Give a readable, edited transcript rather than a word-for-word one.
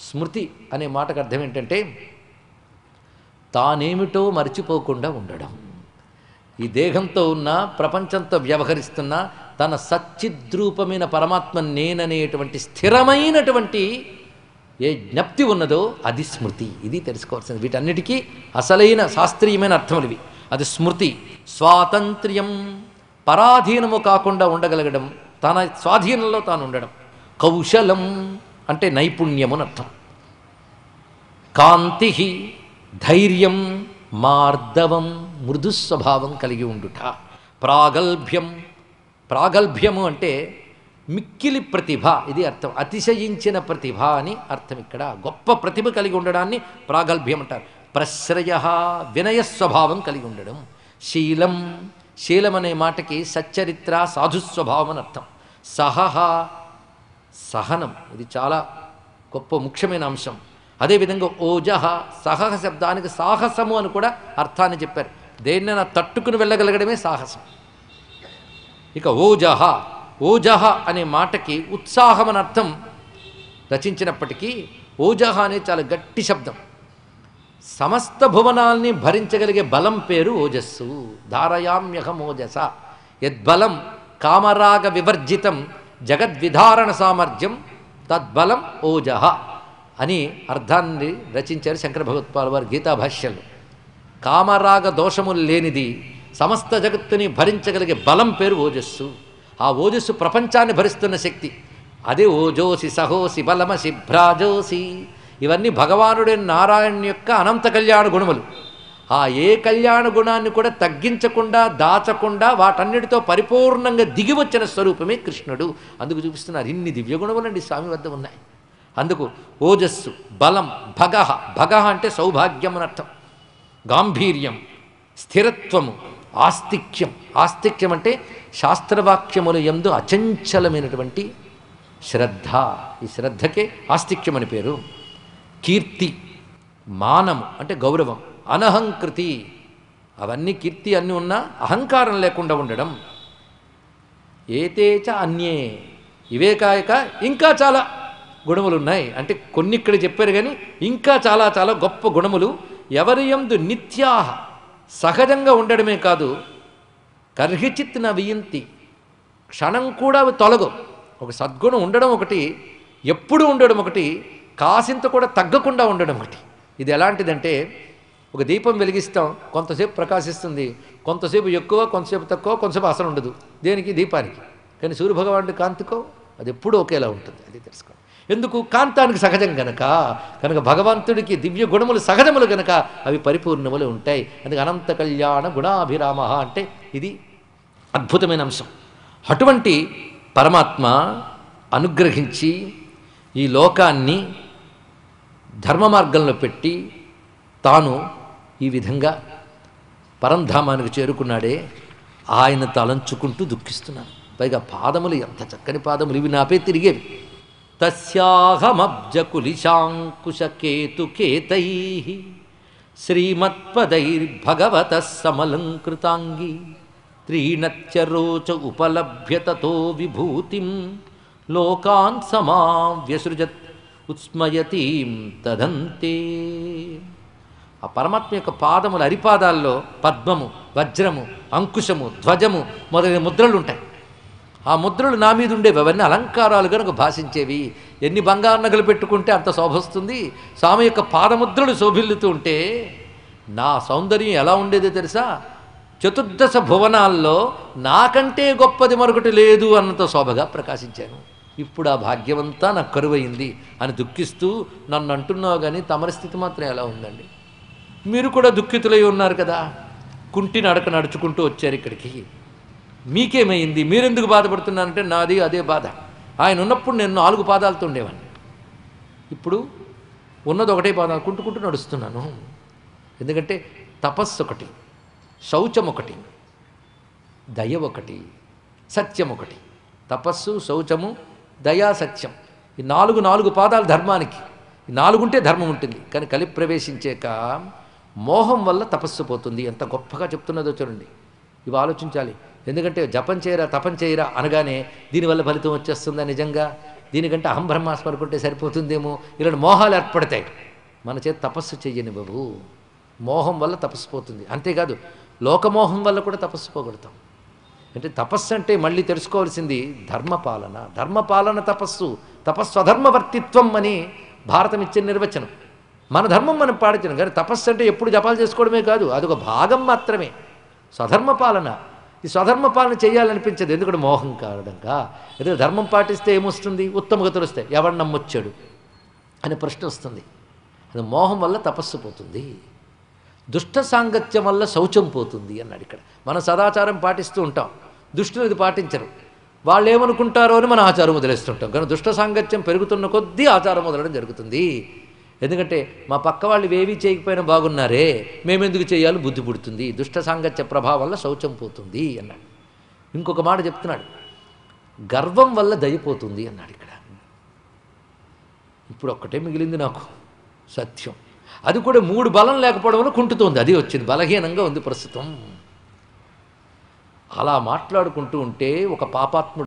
స్మృతి అనే మాటకు అర్థం ఏంటంటే తానేమిటో మర్చిపోకుండా ఉండడం. ఈ దేహంతో ఉన్న ప్రపంచంతో వ్యవహరిస్తున్న తన సచ్చిద్రూపమైన పరమాత్మ నేననేటువంటి స్థిరమైనటువంటి ఏ జ్ఞప్తి ఉన్నదో అది స్మృతి. ఇది తెలుసుకోవాల్సింది. వీటన్నిటికీ అసలైన శాస్త్రీయమైన అర్థములు ఇవి. అది స్మృతి. స్వాతంత్ర్యం, పరాధీనము కాకుండా ఉండగలగడం, తన స్వాధీనంలో తాను ఉండడం. కౌశలం అంటే నైపుణ్యము అని అర్థం. కాంతి, ధైర్యం, మార్దవం మృదుస్వభావం కలిగి ఉండుట. ప్రాగల్భ్యం, ప్రాగల్భ్యము అంటే మిక్కిలి ప్రతిభ, ఇది అర్థం. అతిశయించిన ప్రతిభ అని అర్థం. ఇక్కడ గొప్ప ప్రతిభ కలిగి ఉండడాన్ని ప్రాగల్భ్యం అంటారు. ప్రశ్రయ, వినయస్వభావం కలిగి ఉండడం. శీలం, శీలం అనే మాటకి సచ్చరిత్ర, సాధుస్వభావం అని అర్థం. సహహ, సహనం, ఇది చాలా గొప్ప ముఖ్యమైన అంశం. అదేవిధంగా ఓజహ, సహహ శబ్దానికి సాహసము అని కూడా అర్థాన్ని చెప్పారు. దేన్నైనా తట్టుకుని వెళ్ళగలగడమే సాహసం. ఇక ఓజహ, ఓజహ అనే మాటకి ఉత్సాహం అని అర్థం రచించినప్పటికీ ఓజహ అనేది చాలా గట్టి శబ్దం. సమస్త భువనాల్ని భరించగలిగే బలం పేరు ఓజస్సు. ధారయామ్యహం ఓజస యద్బలం కామరాగ వివర్జితం జగద్విధారణ సామర్థ్యం తద్బలం ఓజహ అని అర్థాన్ని రచించారు శంకర భగవత్పాల్ వారు గీతాభాష్యంలో. కామరాగ దోషములు లేనిది సమస్త జగత్తుని భరించగలిగే బలం పేరు ఓజస్సు. ఆ ఓజస్సు ప్రపంచాన్ని భరిస్తున్న శక్తి. అదే ఓజోసి సహోసి బలమసి భ్రాజోసి. ఇవన్నీ భగవానుడైన నారాయణ యొక్క అనంత కళ్యాణ గుణములు. ఆ ఏ కళ్యాణ గుణాన్ని కూడా తగ్గించకుండా, దాచకుండా వాటన్నిటితో పరిపూర్ణంగా దిగి వచ్చిన స్వరూపమే కృష్ణుడు. అందుకు చూపిస్తున్నారు ఇన్ని దివ్యగుణములండి స్వామి వద్ద ఉన్నాయి. అందుకు ఓజస్సు, బలం, భగః, భగః అంటే సౌభాగ్యం అని అర్థం. గాంభీర్యం, స్థిరత్వము, ఆస్తిక్యం. ఆస్తిక్యం అంటే శాస్త్రవాక్యముల యందు అచంచలమైనటువంటి శ్రద్ధ. ఈ శ్రద్ధకే ఆస్తిక్యం అని పేరు. కీర్తి, మానము అంటే గౌరవం. అనహంకృతి, అవన్నీ కీర్తి అన్నీ ఉన్నా అహంకారం లేకుండా ఉండడం. ఏతేచ అన్యే, ఇవే కాయక ఇంకా చాలా గుణములు ఉన్నాయి. అంటే కొన్ని ఇక్కడ చెప్పారు కానీ ఇంకా చాలా చాలా గొప్ప గుణములు ఎవరి యందు నిత్యాహ, సహజంగా ఉండడమే కాదు, కర్హిచిత్ నవియంతి, క్షణం కూడా అవి తొలగవు. ఒక సద్గుణం ఉండడం ఒకటి, ఎప్పుడు ఉండడం ఒకటి, కాసింత కూడా తగ్గకుండా ఉండడం ఒకటి. ఇది ఎలాంటిదంటే ఒక దీపం వెలిగిస్తాం, కొంతసేపు ప్రకాశిస్తుంది, కొంతసేపు ఎక్కువ, కొంతసేపు తక్కువ, కొంతసేపు అసలు ఉండదు. దేనికి? దీపానికి. కానీ సూర్యభగవానుడి కాంతికో అది ఎప్పుడూ ఒకేలా ఉంటుంది. అది తెలుసుకోండి. ఎందుకు? కాంతానికి సహజం గనక. కనుక భగవంతుడికి దివ్య గుణములు సహజములు గనక అవి పరిపూర్ణములు ఉంటాయి. అందుకే అనంత కళ్యాణ గుణాభిరామ అంటే ఇది అద్భుతమైన అంశం. అటువంటి పరమాత్మ అనుగ్రహించి ఈ లోకాన్ని ధర్మ మార్గంలో పెట్టి తాను ఈ విధంగా పరంధామానికి చేరుకున్నాడే, ఆయన తలంచుకుంటూ దుఃఖిస్తున్నాను. పైగా పాదములు ఎంత చక్కని పాదములు, ఇవి నాపై తిరిగేవి. తస్యాహమబ్జకులిశాంకుశకేతుకేతై శ్రీమత్పదైర్భగవతః సమలంకృతాంగి త్రీణత్యరోచ ఉపలభ్యతతో విభూతిం లోకాన్ సమావ్యసృజత్ ఉత్స్మయతీం తదంతే. ఆ పరమాత్మ యొక్క పాదముల అరిపాదాల్లో పద్మము, వజ్రము, అంకుశము, ధ్వజము మొదలైన ముద్రలు ఉంటాయి. ఆ ముద్రలు నా మీద ఉండేవి. అవన్నీ అలంకారాలు కనుక భాషించేవి. ఎన్ని బంగారు నగలు పెట్టుకుంటే అంత శోభ వస్తుంది. స్వామి యొక్క పాదముద్రలు శోభిల్లుతూ ఉంటే నా సౌందర్యం ఎలా ఉండేదో తెలుసా? చతుర్దశ భువనాల్లో నాకంటే గొప్పది మరొకటి లేదు అన్నంత శోభగా ప్రకాశించాను. ఇప్పుడు ఆ భాగ్యమంతా నాకు కరువైంది అని దుఃఖిస్తూ నన్ను అంటున్నావు, కానీ తమరి స్థితి మాత్రం ఎలా ఉందండి? మీరు కూడా దుఃఖితులై ఉన్నారు కదా. కుంటి నడక నడుచుకుంటూ వచ్చారు ఇక్కడికి. మీకేమైంది? మీరెందుకు బాధపడుతున్నారంటే నాది అదే బాధ. ఆయన ఉన్నప్పుడు నేను 4 పాదాలతో ఉండేవాడిని. ఇప్పుడు ఉన్నది ఒకటే పాదాలు కుంటుకుంటూ నడుస్తున్నాను. ఎందుకంటే తపస్సు ఒకటి, శౌచం ఒకటి, దయ ఒకటి, సత్యం ఒకటి. తపస్సు, శౌచము, దయా, సత్యం, ఈ 4 పాదాలు ధర్మానికి. ఈ 4 ఉంటే ధర్మం ఉంటుంది. కానీ కలి ప్రవేశించాక మోహం వల్ల తపస్సు పోతుంది. ఎంత గొప్పగా చెప్తున్నదో చూడండి. ఇవి ఆలోచించాలి. ఎందుకంటే జపం చేయరా, తపం చేయరా అనగానే దీనివల్ల ఫలితం వచ్చేస్తుందా? నిజంగా దీనికంటే అహం బ్రహ్మాస్మి అనుకుంటే సరిపోతుందేమో, ఇలాంటి మోహాలు ఏర్పడతాయి. మన చేత తపస్సు చెయ్యని బాబు. మోహం వల్ల తపస్సు పోతుంది. అంతేకాదు లోకమోహం వల్ల కూడా తపస్సు పోగొడతాం. అంటే తపస్సు అంటే మళ్ళీ తెలుసుకోవాల్సింది ధర్మపాలన. ధర్మపాలన తపస్సు. తపస్వధర్మవర్తిత్వం అని భారతం ఇచ్చిన నిర్వచనం. మన ధర్మం మనం పాటించడం, కానీ తపస్సు అంటే ఎప్పుడు జపాలు చేసుకోవడమే కాదు, అదొక భాగం మాత్రమే. స్వధర్మపాలన. ఈ స్వధర్మపాలన చేయాలనిపించదు, ఎందుకంటే మోహం కారణంగా. ఎందుకంటే ధర్మం పాటిస్తే ఏమొస్తుంది? ఉత్తమ గతులు వస్తాయి. ఎవడు నమ్మొచ్చాడు అనే ప్రశ్న వస్తుంది. అది మోహం వల్ల తపస్సు పోతుంది. దుష్ట సాంగత్యం వల్ల శౌచం పోతుంది అన్నాడు ఇక్కడ. మనం సదాచారం పాటిస్తూ ఉంటాం, దుష్టులు ఇది పాటించరు. వాళ్ళు ఏమనుకుంటారో అని మన ఆచారం వదిలేస్తుంటాం. కానీ దుష్ట సాంగత్యం పెరుగుతున్న కొద్దీ ఆచారం వదలడం జరుగుతుంది. ఎందుకంటే మా పక్క వాళ్ళు ఇవేవీ చేయకపోయినా బాగున్నారే, మేమెందుకు చేయాలో బుద్ధి పుడుతుంది. దుష్ట సాంగత్య ప్రభావం వల్ల శౌచం పోతుంది అన్నాడు. ఇంకొక మాట చెప్తున్నాడు, గర్వం వల్ల దయపోతుంది అన్నాడు ఇక్కడ. ఇప్పుడు ఒక్కటే మిగిలింది నాకు, సత్యం. అది కూడా 3 బలం లేకపోవడం వల్ల కుంటుతోంది. అది వచ్చింది, బలహీనంగా ఉంది ప్రస్తుతం. అలా మాట్లాడుకుంటూ ఉంటే ఒక పాపాత్ముడు